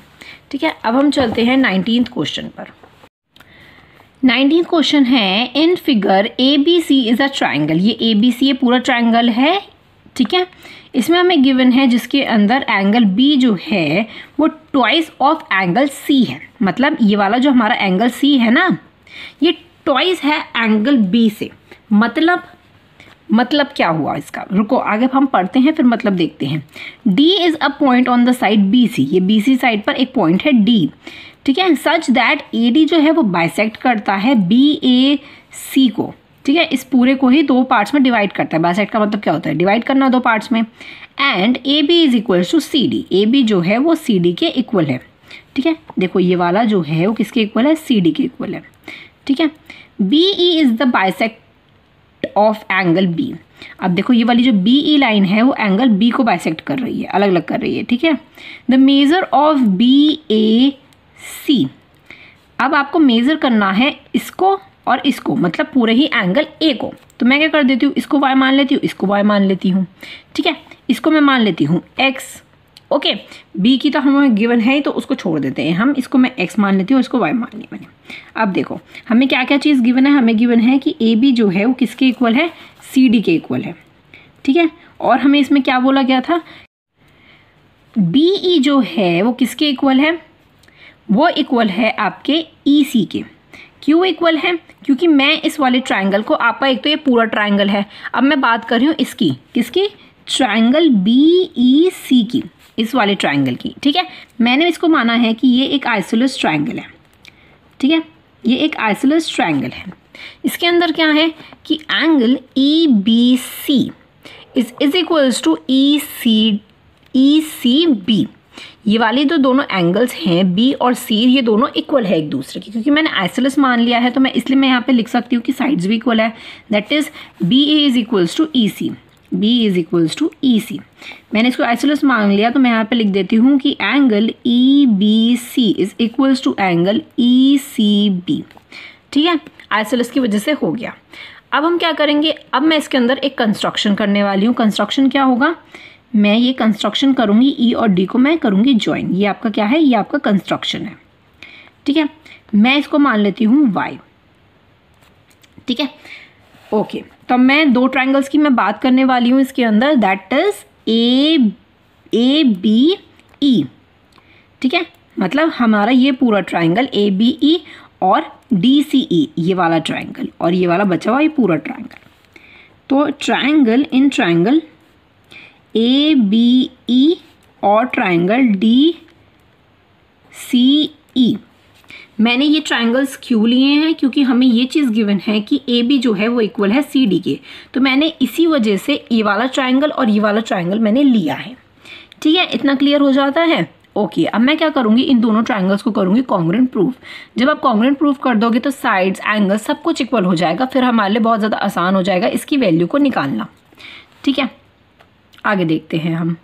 ठीक है, अब हम चलते हैं 19th क्वेश्चन पर। 19th क्वेश्चन है, इन figure ABC is a triangle. ये ABC ये पूरा ट्राइंगल है। ठीक है, इसमें हमें गिवन है जिसके अंदर एंगल B जो है वो ट्वाइस ऑफ एंगल C है। मतलब ये वाला जो हमारा एंगल C है ना, ये ट्वाइस है एंगल B से। मतलब क्या हुआ इसका, रुको आगे हम पढ़ते हैं फिर मतलब देखते हैं। D is a point on the side BC, ये BC साइड पर एक पॉइंट है D। ठीक है, सच दैट AD जो है वो बाइसेक्ट करता है BAC को। ठीक है, इस पूरे को ही 2 पार्ट्स में डिवाइड करता है। बाइसेक्ट का मतलब क्या होता है, डिवाइड करना 2 पार्ट्स में। And AB is equal to CD, AB जो है वो CD के इक्वल है। ठीक है, देखो ये वाला जो है वो किसके इक्वल है, सी डी के इक्वल है। ठीक है, B E is the bisect of angle B. अब देखो ये वाली जो बी ई लाइन है वो एंगल बी को बाइसेक्ट कर रही है, अलग अलग कर रही है। ठीक है, द मेजर ऑफ बी ए सी। अब आपको मेजर करना है इसको और इसको, मतलब पूरे ही एंगल ए को। तो मैं क्या कर देती हूँ, इसको y मान लेती हूँ, इसको y मान लेती हूँ। ठीक है, इसको मैं मान लेती हूँ x। ओके, b की तो हमें गिवन है ही तो उसको छोड़ देते हैं हम, इसको मैं x मान लेती हूँ, इसको y मान ली मैंने। अब देखो हमें क्या क्या चीज़ गिवन है, हमें गिवन है कि ए बी जो है वो किसके इक्वल है, सी डी के इक्वल है। ठीक है, और हमें इसमें क्या बोला गया था, बी ई जो है वो किसके इक्वल है, वो इक्वल है आपके ई सी के। क्यों इक्वल है, क्योंकि मैं इस वाले ट्रायंगल को, आपका एक तो ये पूरा ट्रायंगल है, अब मैं बात कर रही हूँ इसकी, किसकी, ट्रायंगल बी ई सी की, इस वाले ट्रायंगल की। ठीक है, मैंने इसको माना है कि ये एक आइसोलेस ट्रायंगल है। ठीक है, ये एक आइसोलेस ट्रायंगल है। इसके अंदर क्या है कि angle E B C is equals to E C B. ये वाली जो दोनों एंगल्स हैं बी और सी, ये दोनों इक्वल है एक दूसरे की, क्योंकि मैंने आइसोलेस मान लिया है तो मैं इसलिए मैं यहाँ पे लिख सकती हूँ कि साइड्स भी इक्वल है। That is b a is equals to E C, b is equals to E c. मैंने इसको आइसोलेस मान लिया तो मैं यहाँ पे लिख देती हूँ कि angle E B C is equals to angle E C B. ठीक है, आइसोलेस की वजह से हो गया। अब हम क्या करेंगे, अब मैं इसके अंदर एक कंस्ट्रक्शन करने वाली हूँ। कंस्ट्रक्शन क्या होगा, मैं ये कंस्ट्रक्शन करूँगी, ई और डी को मैं करूँगी ज्वाइन। ये आपका क्या है, ये आपका कंस्ट्रक्शन है। ठीक है, मैं इसको मान लेती हूँ वाई। ठीक है, ओके, तो मैं दो ट्रायंगल्स की मैं बात करने वाली हूँ इसके अंदर, that is A B E. ठीक है, मतलब हमारा ये पूरा ट्रायंगल ए बी ई और डी सी ई, ये वाला ट्रायंगल और ये वाला बचा हुआ ये पूरा ट्रायंगल। तो triangle in triangle A B E और ट्रायंगल डी सी ई। मैंने ये ट्रायंगल्स क्यों लिए हैं, क्योंकि हमें ये चीज़ गिवन है कि ए बी जो है वो इक्वल है सी डी के, तो मैंने इसी वजह से ये वाला ट्रायंगल और ये वाला ट्रायंगल मैंने लिया है। ठीक है, इतना क्लियर हो जाता है। ओके, अब मैं क्या करूँगी, इन दोनों ट्रायंगल्स को करूँगी कॉन्ग्रुएंट प्रूफ। जब आप कॉन्ग्रुएंट प्रूफ कर दोगे तो साइड्स, एंगल सब कुछ इक्वल हो जाएगा, फिर हमारे लिए बहुत ज़्यादा आसान हो जाएगा इसकी वैल्यू को निकालना। ठीक है, आगे देखते हैं हम।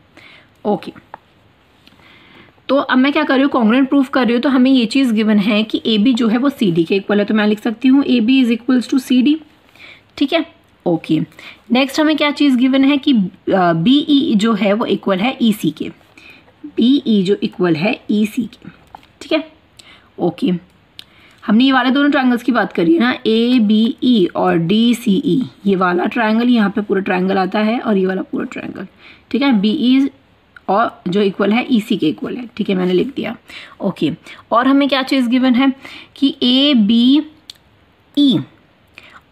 ओके, तो अब मैं क्या कर रही हूँ, कॉन्ग्रुएंट प्रूफ कर रही हूँ, तो हमें ये चीज़ गिवन है कि ए बी जो है वो सी डी के इक्वल है, तो मैं लिख सकती हूँ A B is equals to C D. ठीक है, ओके, नेक्स्ट हमें क्या चीज़ गिवन है कि बी ई जो है वो इक्वल है ई सी के, बी ई जो इक्वल है ई सी के। ठीक है, ओके, हमने ये वाले दोनों ट्रायंगल्स की बात करी है ना, ए बी ई और डी सी ई। ये वाला ट्रायंगल, यहाँ पे पूरा ट्रायंगल आता है और ये वाला पूरा ट्रायंगल। ठीक है, बी ई और जो इक्वल है ई सी के इक्वल है। ठीक है, मैंने लिख दिया। ओके, और हमें क्या चीज़ गिवन है कि ए बी ई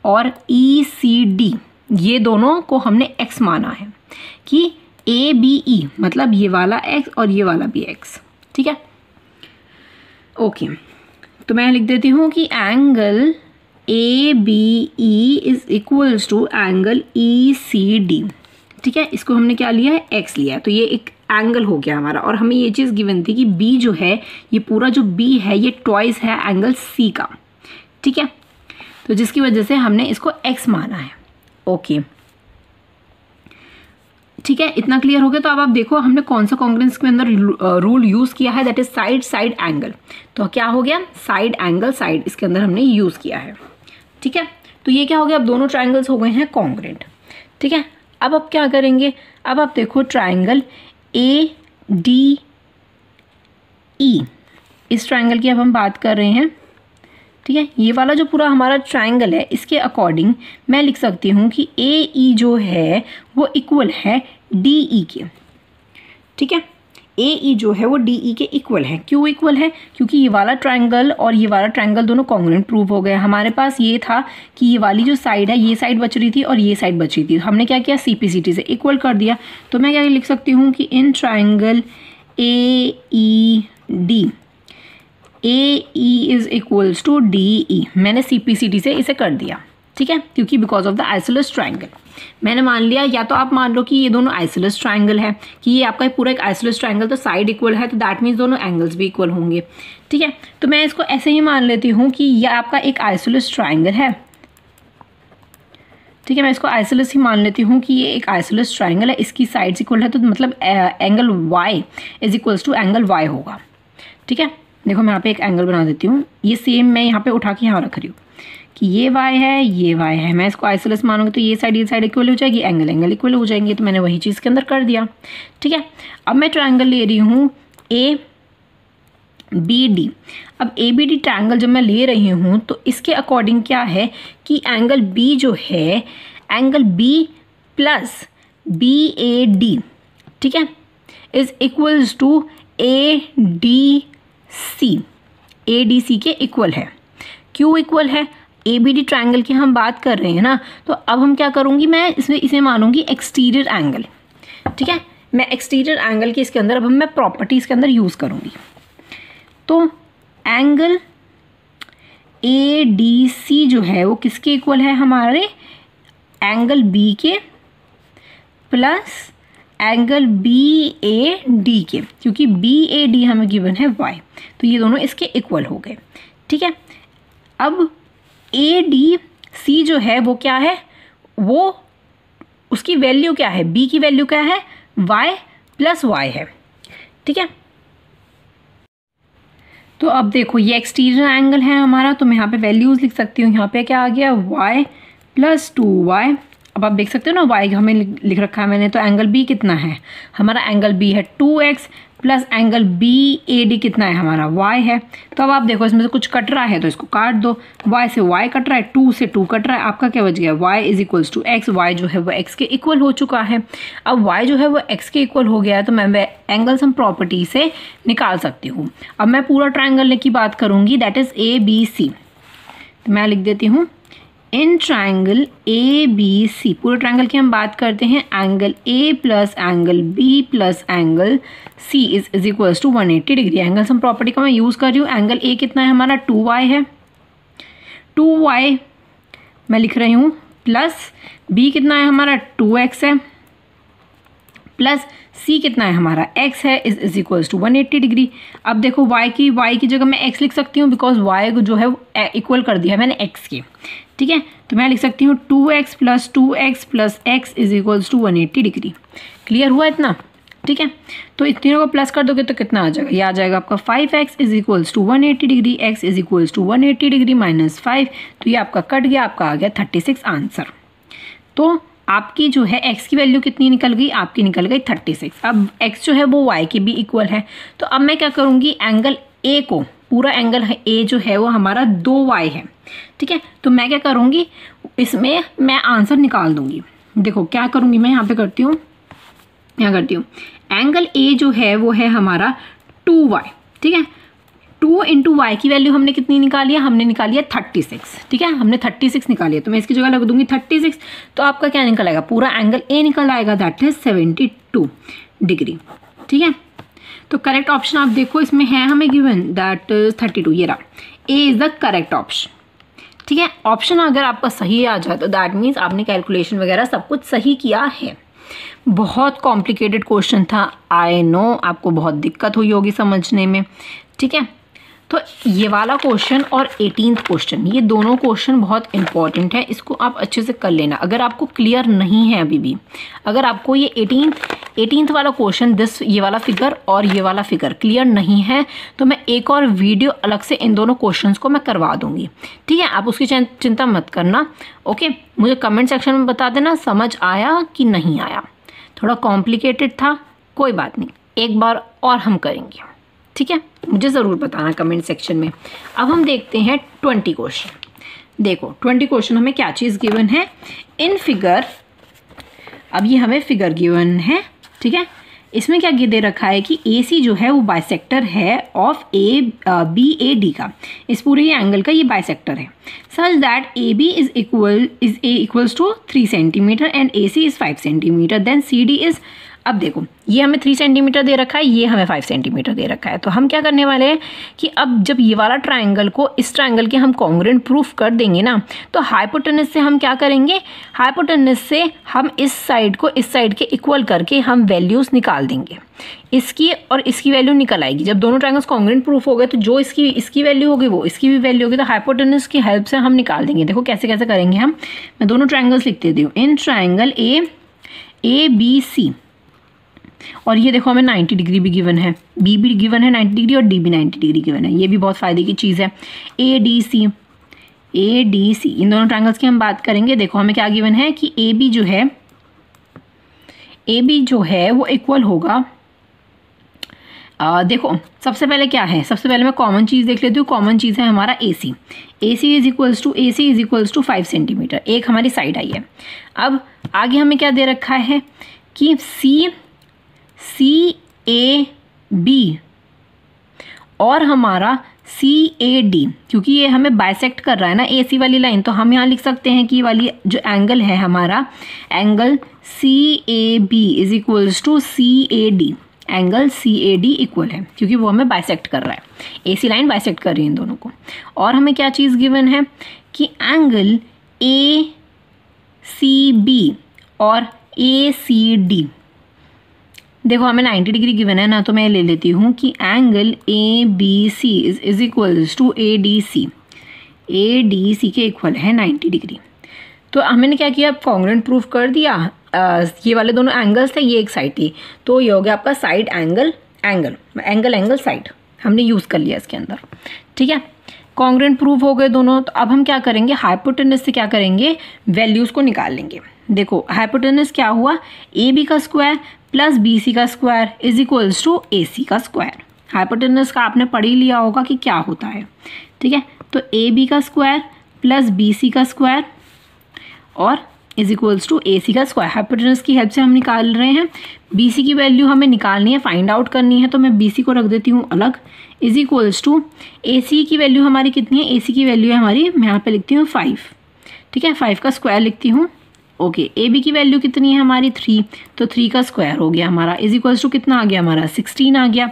और ई सी डी, ये दोनों को हमने एक्स माना है कि ए बी ई मतलब ये वाला एक्स और ये वाला भी एक्स। ठीक है, ओके, तो मैं लिख देती हूँ कि angle A B E is equals to angle E C D. ठीक है, इसको हमने क्या लिया है, एक्स लिया है, तो ये एक एंगल हो गया हमारा। और हमें ये चीज़ गिवन थी कि बी जो है, ये पूरा जो बी है ये ट्वाइस है एंगल सी का। ठीक है, तो जिसकी वजह से हमने इसको एक्स माना है। ओके, ठीक है, इतना क्लियर हो गया। तो अब आप देखो हमने कौन सा कॉन्ग्रुएंस के अंदर रूल यूज़ किया है, that is side side angle. तो क्या हो गया, साइड एंगल साइड, इसके अंदर हमने यूज़ किया है। ठीक है, तो ये क्या हो गया, अब दोनों ट्रायंगल्स हो गए हैं कॉन्ग्रुएंट। ठीक है, अब आप क्या करेंगे, अब आप देखो ट्रायंगल ए डी ई, इस ट्रायंगल की अब हम बात कर रहे हैं। ठीक है, ये वाला जो पूरा हमारा ट्रायंगल है, इसके अकॉर्डिंग मैं लिख सकती हूँ कि ए ई जो है वो इक्वल है डी ई के। ठीक है, ए ई जो है वो डी ई के इक्वल है। क्यों इक्वल है, क्योंकि ये वाला ट्रायंगल और ये वाला ट्रायंगल दोनों कॉन्ग्रुएंट प्रूव हो गए। हमारे पास ये था कि ये वाली जो साइड है, ये साइड बच रही थी और ये साइड बच रही थी, हमने क्या किया, CPCT से इक्वल कर दिया। तो मैं क्या लिख सकती हूँ कि in triangle A E D, A E is equals to D E, मैंने CPCT से इसे कर दिया। ठीक है, क्योंकि because of the isosceles triangle. मैंने मान लिया, या तो आप मान लो कि ये दोनों आइसोलेस ट्राइंगल है, कि ये आपका पूरा एक आइसोलेस ट्राइंगल, तो साइड इक्वल है, तो दैट मीन्स दोनों एंगल्स भी इक्वल होंगे। ठीक है, तो मैं इसको ऐसे ही मान लेती हूँ कि ये आपका एक आइसोलेस ट्राइंगल है। ठीक है, मैं इसको आइसोलेस ही मान लेती हूँ कि ये एक आइसोलेस ट्राइंगल है, इसकी साइड्स इक्वल है, तो मतलब angle y is equals to angle y होगा। ठीक है, देखो मैं यहाँ पे एक एंगल बना देती हूँ, ये सेम मैं यहाँ पे उठा के यहाँ रख रही हूँ कि ये y है, ये y है। मैं इसको आइसोलेस मानूंगी तो ये साइड इक्वल हो जाएगी, एंगल इक्वल हो जाएंगे, तो मैंने वही चीज़ के अंदर कर दिया। ठीक है, अब मैं ट्राइंगल ले रही हूँ ABD। अब ABD ट्रायंगल जब मैं ले रही हूँ तो इसके अकॉर्डिंग क्या है कि एंगल B जो है, एंगल B प्लस BAD, ठीक है, इज इक्वल्स टू ADC के इक्वल है। क्यों इक्वल है? ABD ट्रायंगल की हम बात कर रहे हैं ना, तो अब हम क्या करूँगी, मैं इसमें इसे मानूंगी एक्सटीरियर एंगल। ठीक है, मैं एक्सटीरियर एंगल के इसके अंदर अब मैं प्रॉपर्टीज़ के अंदर यूज़ करूँगी। तो एंगल ADC जो है वो किसके इक्वल है? हमारे एंगल B के प्लस एंगल BAD के, क्योंकि BAD हमें गिवन है y, तो ये दोनों इसके इक्वल हो गए। ठीक है, अब ADC जो है वो क्या है, वो उसकी वैल्यू क्या है, B की वैल्यू क्या है, y प्लस y है। ठीक है, तो अब देखो ये एक्सटीरियर एंगल है हमारा, तो मैं यहाँ पे वैल्यूज़ लिख सकती हूँ। यहाँ पे क्या आ गया, y प्लस 2y। अब आप देख सकते हो ना, y हमें लिख रखा है मैंने, तो एंगल B कितना है हमारा, एंगल B है 2x प्लस एंगल BAD कितना है हमारा, y है। तो अब आप देखो इसमें से कुछ कट रहा है तो इसको काट दो, y से y कट रहा है, 2 से 2 कट रहा है, आपका क्या बच गया, y is equals to x। y जो है वो x के इक्वल हो चुका है। अब y जो है वो x के इक्वल हो गया है, तो मैं एंगल सम प्रॉपर्टी से निकाल सकती हूँ। अब मैं पूरा ट्राइंगल की बात करूँगी, दैट इज ABC। तो मैं लिख देती हूँ, इन ट्राइंगल ABC, पूरे ट्राइंगल की हम बात करते हैं, angle A plus angle B plus angle C is equals to 180 degree. Angle sum property का मैं यूज़ कर रही हूँ। एंगल A कितना है हमारा, 2y है, 2y मैं लिख रही हूँ, प्लस B कितना है हमारा, 2x है, प्लस C कितना है हमारा, x है, इज इक्वल्स टू 180 डिग्री। अब देखो y की जगह मैं x लिख सकती हूँ, बिकॉज y जो है इक्वल कर दिया है मैंने x के। ठीक है, तो मैं लिख सकती हूँ 2x plus 2x plus x is equals to 180 degree. Clear हुआ इतना? ठीक है, तो इन तीनों को प्लस कर दोगे तो कितना आ जाएगा, ये आ जाएगा आपका 5x is equals to 180 degree, x is equals to 180 degree minus 5, तो ये आपका कट गया, आपका आ गया 36 आंसर। तो आपकी जो है x की वैल्यू कितनी निकल गई, आपकी निकल गई 36। अब x जो है वो y के भी इक्वल है, तो अब मैं क्या करूँगी, एंगल A को, पूरा एंगल A जो है वो हमारा 2y है। ठीक है, तो मैं क्या करूँगी, इसमें मैं आंसर निकाल दूँगी। देखो क्या करूँगी मैं, यहाँ पे करती हूँ, यहाँ करती हूँ, एंगल A जो है वो है हमारा 2y। ठीक है, 2 इंटू वाई की वैल्यू हमने कितनी निकाली है, हमने निकाली है 36। ठीक है, हमने 36 निकाली है, तो मैं इसकी जगह लग दूंगी 36, तो आपका क्या निकल आएगा, पूरा एंगल A निकल आएगा, दैट इज 72 डिग्री। ठीक है, तो करेक्ट ऑप्शन आप देखो इसमें है हमें गिवन, दैट इज 32, ये रहा, A is the correct option. ठीक है, ऑप्शन अगर आपका सही आ जाए तो दैट मीन्स आपने कैलकुलेशन वगैरह सब कुछ सही किया है। बहुत कॉम्प्लिकेटेड क्वेश्चन था, आई नो आपको बहुत दिक्कत हुई होगी समझने में। ठीक है, तो ये वाला क्वेश्चन और 18th क्वेश्चन, ये दोनों क्वेश्चन बहुत इंपॉर्टेंट है, इसको आप अच्छे से कर लेना। अगर आपको क्लियर नहीं है अभी भी, अगर आपको ये 18th वाला क्वेश्चन, ये वाला फिगर और ये वाला फिगर क्लियर नहीं है, तो मैं एक और वीडियो अलग से इन दोनों क्वेश्चंस को मैं करवा दूंगी। ठीक है, आप उसकी चिंता मत करना। ओके, मुझे कमेंट सेक्शन में बता देना समझ आया कि नहीं आया। थोड़ा कॉम्प्लिकेटेड था, कोई बात नहीं, एक बार और हम करेंगे। ठीक है, मुझे ज़रूर बताना कमेंट सेक्शन में। अब हम देखते हैं 20 क्वेश्चन। देखो 20 क्वेश्चन हमें क्या चीज़ गिवन है, इन फिगर, अब ये हमें फिगर गिवन है। ठीक है, इसमें क्या दे रखा है कि AC जो है वो बाइसेक्टर है ऑफ BAD का, इस पूरे ये एंगल का ये बाइसेक्टर है, such that AB is equals to 3 centimetre and AC is 5 centimetre, then CD is अब देखो ये हमें 3 सेंटीमीटर दे रखा है, ये हमें 5 सेंटीमीटर दे रखा है। तो हम क्या करने वाले हैं कि अब जब ये वाला ट्राइंगल को इस ट्राइंगल के हम कॉन्ग्रुएंट प्रूफ कर देंगे ना, तो हाइपोटेनस से हम क्या करेंगे, हाइपोटेनस से हम इस साइड को इस साइड के इक्वल करके हम वैल्यूज़ निकाल देंगे। इसकी और इसकी वैल्यू निकल आएगी। जब दोनों ट्राइंगल्स कॉन्ग्रुएंट प्रूफ हो गए तो जो इसकी वैल्यू होगी वो इसकी भी वैल्यू होगी, तो हाइपोटेनस की हेल्प से हम निकाल देंगे। देखो कैसे कैसे करेंगे हम, मैं दोनों ट्राइंगल्स लिख देती हूँ। In triangle A B C, और ये देखो हमें 90 डिग्री भी गिवन है, बी भी गिवन है 90 डिग्री और डी भी 90 डिग्री गिवन है। ये भी बहुत फ़ायदे की चीज़ है। ए डी सी, इन दोनों ट्राइंगल्स की हम बात करेंगे। देखो हमें क्या गिवन है कि ए बी जो है वो इक्वल होगा, देखो सबसे पहले क्या है, सबसे पहले मैं कॉमन चीज़ देख लेती हूँ। कॉमन चीज़ है हमारा ए सी इज इक्वल्स टू 5 सेंटीमीटर, एक हमारी साइड आई है। अब आगे हमें क्या दे रखा है कि सी ए बी और हमारा CAD, क्योंकि ये हमें बाइसेक्ट कर रहा है ना AC वाली लाइन, तो हम यहाँ लिख सकते हैं कि ये वाली जो एंगल है हमारा, angle CAB is equals to CAD, angle CAD equal है, क्योंकि वो हमें बाइसेक्ट कर रहा है, AC लाइन बाइसेक्ट कर रही है इन दोनों को। और हमें क्या चीज़ गिवन है कि एंगल ACB और ACD, देखो हमें 90 डिग्री गिवन है ना, तो मैं ले लेती हूँ कि angle ABC is equals to ADC के इक्वल है 90 डिग्री। तो हमने क्या किया, कॉन्ग्रुएंट प्रूफ कर दिया। ये वाले दोनों एंगल्स थे, ये एक साइड थी, तो ये हो गया आपका साइड एंगल साइड हमने यूज़ कर लिया इसके अंदर। ठीक है, कॉन्ग्रुएंट प्रूफ हो गए दोनों। तो अब हम क्या करेंगे, हाइपोटेनस से क्या करेंगे, वैल्यूज़ को निकाल लेंगे। देखो हाइपोटेनस क्या हुआ, AB का स्क्वायर प्लस BC का square is equals to AC का स्क्वायर। हाइपोटेनस का आपने पढ़ ही लिया होगा कि क्या होता है। ठीक है, तो AB का स्क्वायर प्लस BC का स्क्वायर और इज इक्वल्स टू AC का स्क्वायर। हाइपोटेनस की हेल्प से हम निकाल रहे हैं। BC की वैल्यू हमें निकालनी है, फाइंड आउट करनी है, तो मैं BC को रख देती हूँ अलग, इज इक्वल्स टू AC की वैल्यू हमारी कितनी है, AC की वैल्यू है हमारी, मैं यहाँ पे लिखती हूँ 5। ठीक है, 5 का स्क्वायर लिखती हूँ। ओके, AB की वैल्यू कितनी है हमारी 3, तो 3 का स्क्वायर हो गया हमारा, इज इक्वल्स टू कितना आ गया हमारा 16 आ गया।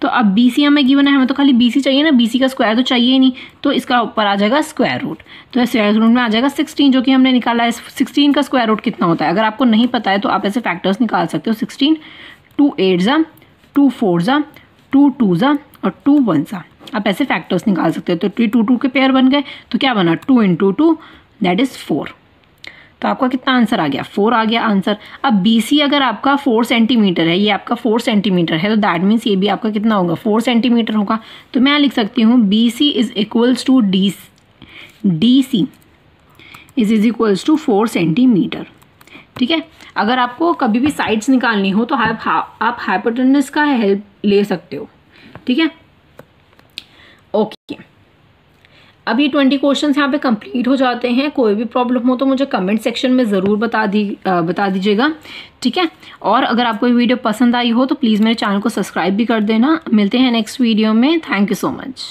तो अब BC हमें गिवन है, हमें तो खाली BC चाहिए ना, BC का स्क्वायर तो चाहिए ही नहीं, तो इसका ऊपर आ जाएगा स्क्वायर रूट, तो स्क्वायर रूट में आ जाएगा 16 जो कि हमने निकाला है। 16 का स्क्वायर रूट कितना होता है, अगर आपको नहीं पता है तो आप ऐसे फैक्टर्स निकाल सकते हो। 16 2 8 जा, 2 4 जा, 2 2 जा और 2 1 जा, आप ऐसे फैक्टर्स निकाल सकते हो। तो 2 2 के पेयर बन गए, तो क्या बना 2 × 2 दैट इज़ 4। तो आपका कितना आंसर आ गया, 4 आ गया आंसर। अब BC अगर आपका 4 सेंटीमीटर है, ये आपका 4 सेंटीमीटर है, तो दैट मीन्स ये भी आपका कितना होगा 4 सेंटीमीटर होगा। तो मैं लिख सकती हूँ BC is equals to DC is equals to 4 centimetre. ठीक है, अगर आपको कभी भी साइड्स निकालनी हो तो आप हाइपोटेनस का हेल्प ले सकते हो। ठीक है, ओके, अब ये 20 क्वेश्चंस यहाँ पे कंप्लीट हो जाते हैं। कोई भी प्रॉब्लम हो तो मुझे कमेंट सेक्शन में ज़रूर बता दीजिएगा। ठीक है, और अगर आपको ये वीडियो पसंद आई हो तो प्लीज़ मेरे चैनल को सब्सक्राइब भी कर देना। मिलते हैं नेक्स्ट वीडियो में। Thank you so much.